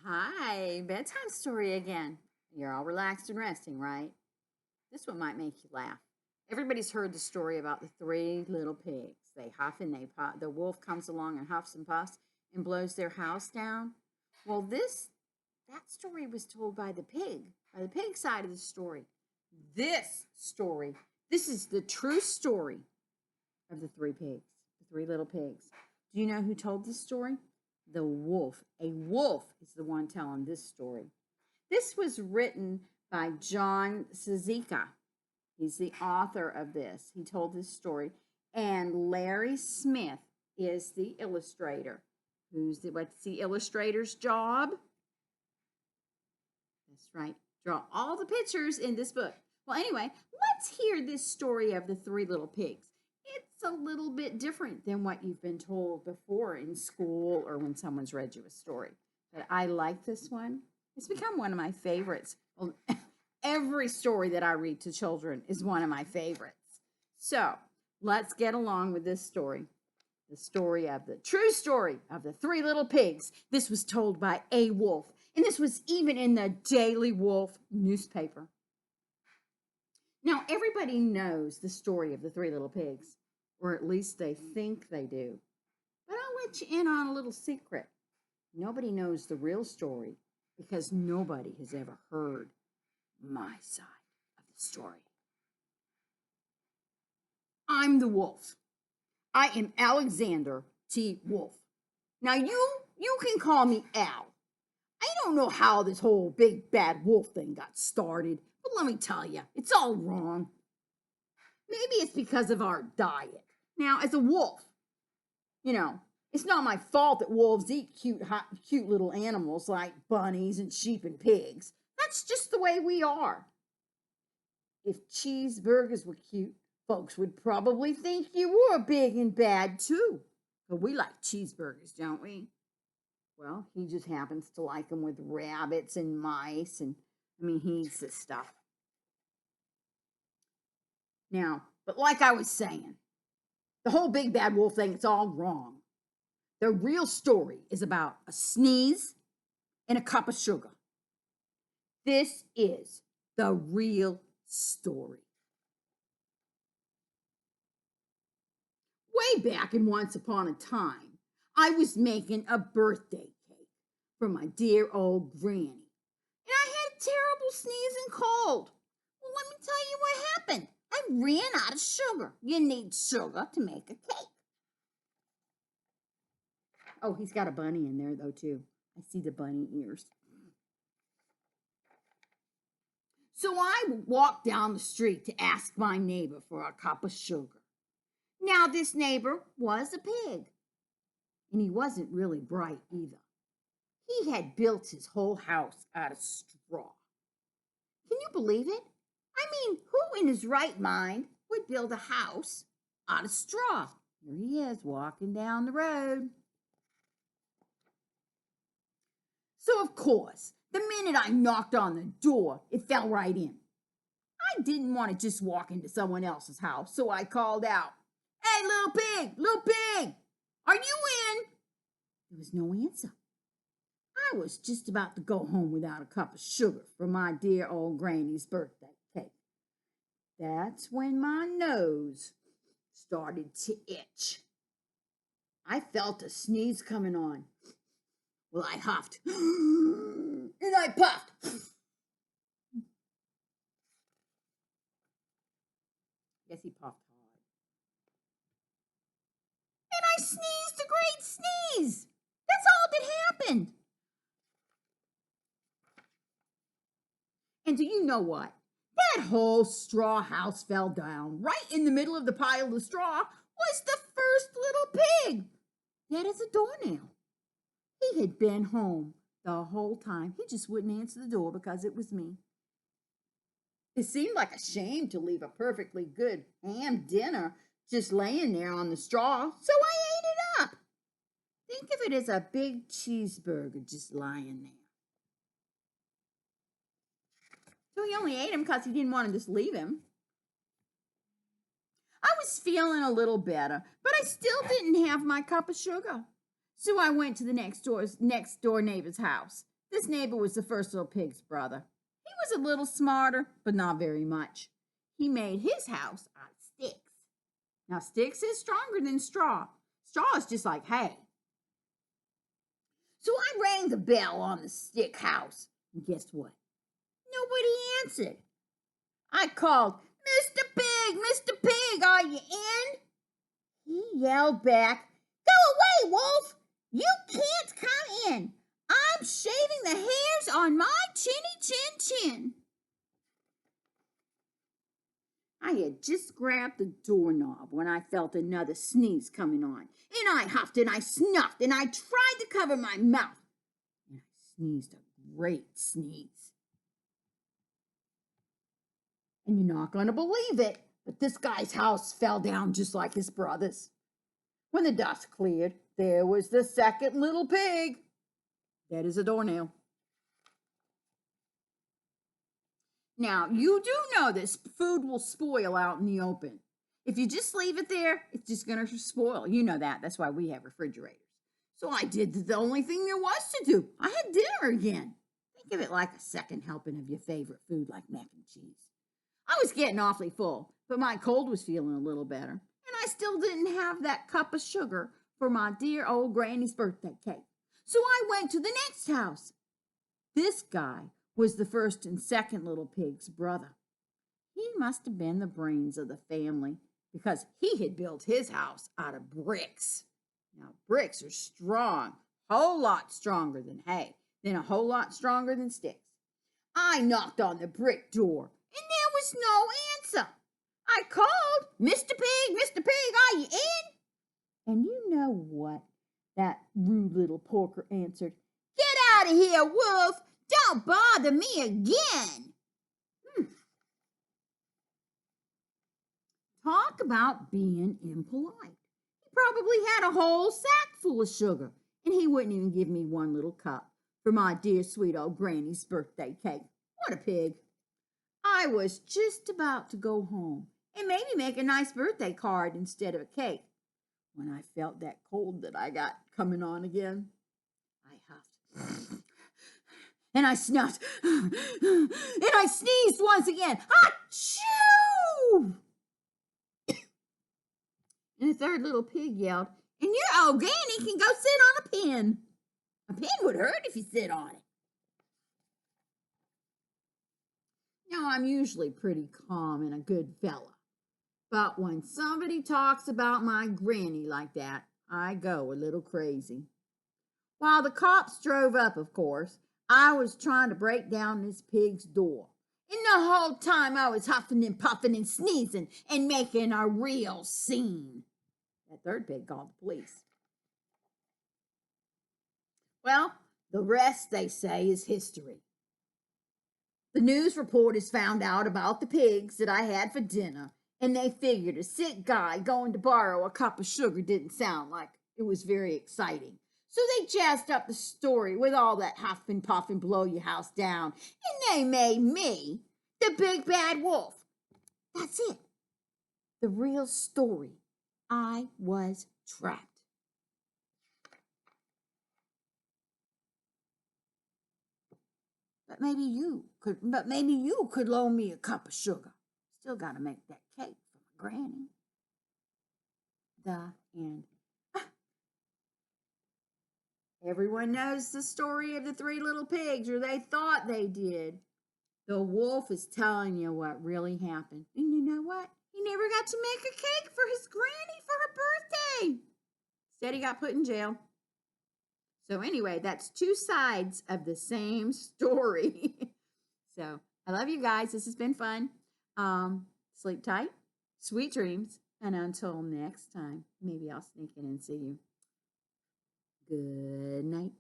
Hi, bedtime story again. You're all relaxed and resting, right? This one might make you laugh. Everybody's heard the story about the three little pigs. They huff and they puff. The wolf comes along and huffs and puffs and blows their house down. Well, that story was told by the pig side of the story. This is the true story of the three pigs, the three little pigs. Do you know who told this story? The wolf. A wolf is the one telling this story. This was written by John Sazika. He's the author of this. He told this story. And Larry Smith is the illustrator. What's the illustrator's job? That's right. Draw all the pictures in this book. Well, anyway, let's hear this story of the three little pigs. It's a little bit different than what you've been told before in school or when someone's read you a story. But I like this one. It's become one of my favorites. Well, every story that I read to children is one of my favorites. So let's get along with this story. The true story of the three little pigs. This was told by a wolf, and this was even in the Daily Wolf newspaper. Now, everybody knows the story of the three little pigs, or at least they think they do. But I'll let you in on a little secret. Nobody knows the real story because nobody has ever heard my side of the story. I'm the wolf. I am Alexander T. Wolf. Now, you can call me Al. I don't know how this whole big bad wolf thing got started, but let me tell you, it's all wrong. Maybe it's because of our diet. Now, as a wolf, it's not my fault that wolves eat cute little animals like bunnies and sheep and pigs. That's just the way we are. If cheeseburgers were cute, folks would probably think you were big and bad too. But we like cheeseburgers, don't we? Well, he just happens to like them with rabbits and mice, and he eats this stuff. Now, but like I was saying, the whole big bad wolf thing, it's all wrong. The real story is about a sneeze and a cup of sugar. This is the real story. Way back in once upon a time, I was making a birthday cake for my dear old granny. And I had a terrible sneeze and cold. Well, let me tell you what happened. I ran out of sugar. You need sugar to make a cake. Oh, he's got a bunny in there, though, too. I see the bunny ears. So I walked down the street to ask my neighbor for a cup of sugar. Now, this neighbor was a pig, and he wasn't really bright either. He had built his whole house out of straw. Can you believe it? Who in his right mind would build a house out of straw? Here he is walking down the road. So, of course, the minute I knocked on the door, it fell right in. I didn't want to just walk into someone else's house, so I called out, "Hey, little pig, are you in?" There was no answer. I was just about to go home without a cup of sugar for my dear old granny's birthday cake. That's when my nose started to itch. I felt a sneeze coming on. Well, I huffed and I puffed. Yes, he puffed hard. And I sneezed a great sneeze. That's all that happened. And do you know what? That whole straw house fell down. Right in the middle of the pile of straw was the first little pig. Dead as a doornail. He had been home the whole time. He just wouldn't answer the door because it was me. It seemed like a shame to leave a perfectly good ham dinner just laying there on the straw, so I ate it up. Think of it as a big cheeseburger just lying there. So he only ate him because he didn't want to just leave him. I was feeling a little better, but I still didn't have my cup of sugar. So I went to the next door neighbor's house. This neighbor was the first little pig's brother. He was a little smarter, but not very much. He made his house out of sticks. Now, sticks is stronger than straw. Straw is just like hay. So I rang the bell on the stick house, and guess what? Nobody answered. I called, Mr. Pig, Mr. Pig, are you in? He yelled back, go away, Wolf. You can't come in. I'm shaving the hairs on my chin. I had just grabbed the doorknob when I felt another sneeze coming on. And I huffed and I snuffed and I tried to cover my mouth. And I sneezed a great sneeze. And you're not going to believe it, but this guy's house fell down just like his brother's. When the dust cleared, there was the second little pig. That is a doornail. Now, you do know that food will spoil out in the open. If you just leave it there, it's just going to spoil. You know that. That's why we have refrigerators. So I did the only thing there was to do. I had dinner again. Think of it like a second helping of your favorite food like mac and cheese. I was getting awfully full, but my cold was feeling a little better. And I still didn't have that cup of sugar for my dear old granny's birthday cake. So I went to the next house. This guy was the first and second little pig's brother. He must have been the brains of the family because he had built his house out of bricks. Now, bricks are strong, a whole lot stronger than hay, then a whole lot stronger than sticks. I knocked on the brick door, and there was no answer. I called, Mr. Pig, are you in? And you know what? That rude little porker answered, get out of here, Wolf. Don't bother me again. Talk about being impolite. He probably had a whole sack full of sugar, and he wouldn't even give me one little cup for my dear sweet old granny's birthday cake. What a pig. I was just about to go home and maybe make a nice birthday card instead of a cake when I felt that cold that I got coming on again. I huffed. And I snuffed. And I sneezed once again. Achoo! And the third little pig yelled, and your old granny can go sit on a pin. A pin would hurt if you sit on it. Now, I'm usually pretty calm and a good fella. But when somebody talks about my granny like that, I go a little crazy. While the cops drove up, of course, I was trying to break down this pig's door. And the whole time I was huffing and puffing and sneezing and making a real scene. That third pig called the police. Well, the rest, they say, is history. The news reporters found out about the pigs that I had for dinner, and they figured a sick guy going to borrow a cup of sugar didn't sound like it was very exciting. So they jazzed up the story with all that huff and puff and blow your house down, and they made me the big bad wolf. That's it. The real story. I was trapped. But maybe you could loan me a cup of sugar. Still got to make that cake for my granny. The end. Everyone knows the story of the three little pigs, or they thought they did. The wolf is telling you what really happened. And you know what? He never got to make a cake for his granny for her birthday. Instead, he got put in jail. So anyway, that's two sides of the same story. So I love you guys. This has been fun. Sleep tight, sweet dreams, and until next time, maybe I'll sneak in and see you. Good night.